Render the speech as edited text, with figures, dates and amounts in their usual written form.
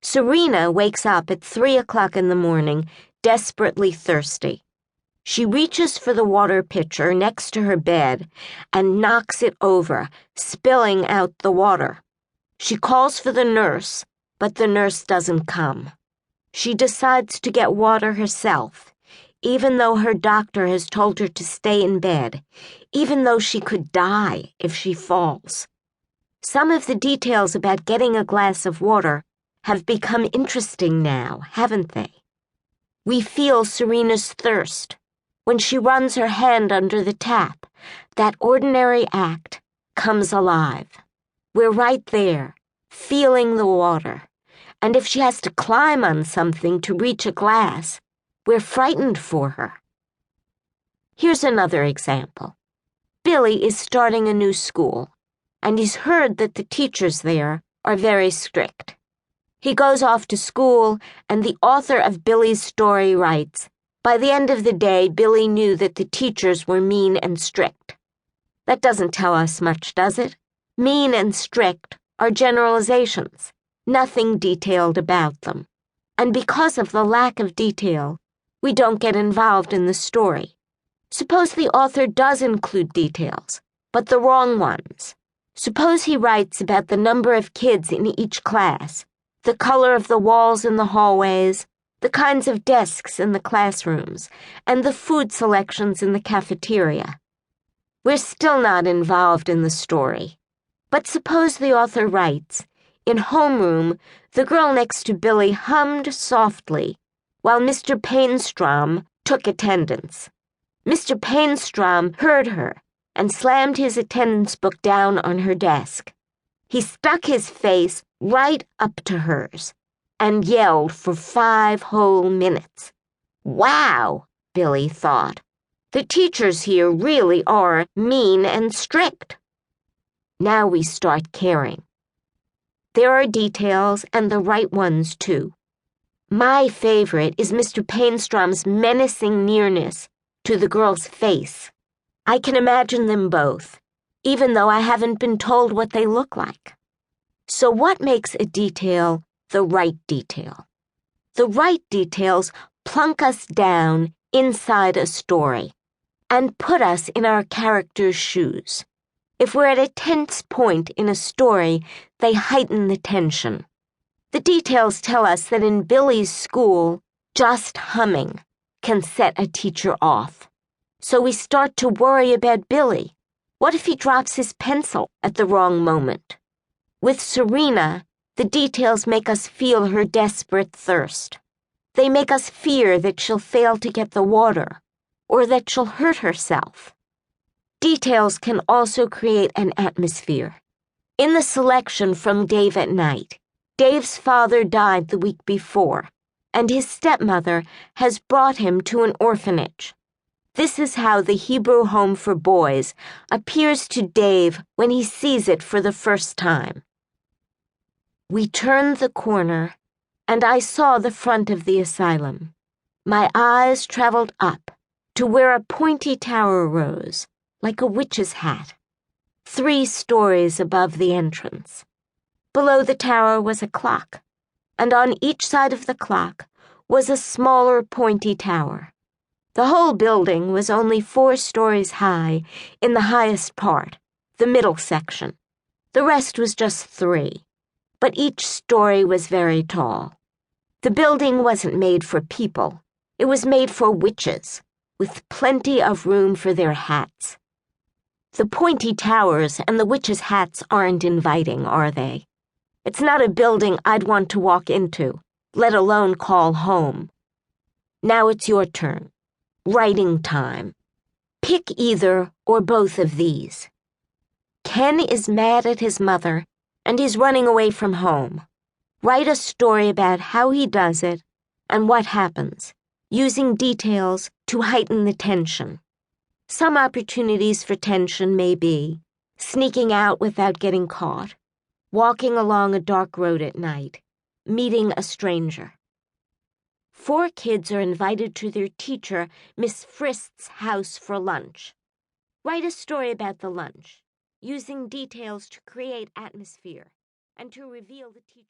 Serena wakes up at 3 o'clock in the morning, desperately thirsty. She reaches for the water pitcher next to her bed and knocks it over, spilling out the water. She calls for the nurse, but the nurse doesn't come. She decides to get water herself, even though her doctor has told her to stay in bed, even though she could die if she falls. Some of the details about getting a glass of water have become interesting now, haven't they? We feel Serena's thirst. When she runs her hand under the tap, that ordinary act comes alive. We're right there, feeling the water. And if she has to climb on something to reach a glass, we're frightened for her. Here's another example. Billy is starting a new school, and he's heard that the teachers there are very strict. He goes off to school, and the author of Billy's story writes, "By the end of the day, Billy knew that the teachers were mean and strict." That doesn't tell us much, does it? Mean and strict are generalizations, nothing detailed about them. And because of the lack of detail, we don't get involved in the story. Suppose the author does include details, but the wrong ones. Suppose he writes about the number of kids in each class, the color of the walls in the hallways, the kinds of desks in the classrooms, and the food selections in the cafeteria. We're still not involved in the story. But suppose the author writes, "In homeroom, the girl next to Billy hummed softly while Mr. Painstrom took attendance. Mr. Painstrom heard her and slammed his attendance book down on her desk. He stuck his face right up to hers and yelled for 5 whole minutes. Wow, Billy thought. The teachers here really are mean and strict." Now we start caring. There are details, and the right ones, too. My favorite is Mr. Painstrom's menacing nearness to the girl's face. I can imagine them both, even though I haven't been told what they look like. So what makes a detail the right detail? The right details plunk us down inside a story and put us in our character's shoes. If we're at a tense point in a story, they heighten the tension. The details tell us that in Billy's school, just humming can set a teacher off. So we start to worry about Billy. What if he drops his pencil at the wrong moment? With Serena, the details make us feel her desperate thirst. They make us fear that she'll fail to get the water, or that she'll hurt herself. Details can also create an atmosphere. In the selection from Dave at Night, Dave's father died the week before, and his stepmother has brought him to an orphanage. This is how the Hebrew home for boys appears to Dave when he sees it for the first time. We turned the corner, and I saw the front of the asylum. My eyes traveled up to where a pointy tower rose, like a witch's hat, 3 stories above the entrance. Below the tower was a clock, and on each side of the clock was a smaller pointy tower. The whole building was only 4 stories high in the highest part, the middle section. The rest was just 3, but each story was very tall. The building wasn't made for people. It was made for witches, with plenty of room for their hats. The pointy towers and the witches' hats aren't inviting, are they? It's not a building I'd want to walk into, let alone call home. Now it's your turn. Writing time. Pick either or both of these. Ken is mad at his mother, and he's running away from home. Write a story about how he does it and what happens, using details to heighten the tension. Some opportunities for tension may be sneaking out without getting caught, walking along a dark road at night, meeting a stranger. 4 kids are invited to their teacher, Miss Frist's house for lunch. Write a story about the lunch, using details to create atmosphere and to reveal the teacher.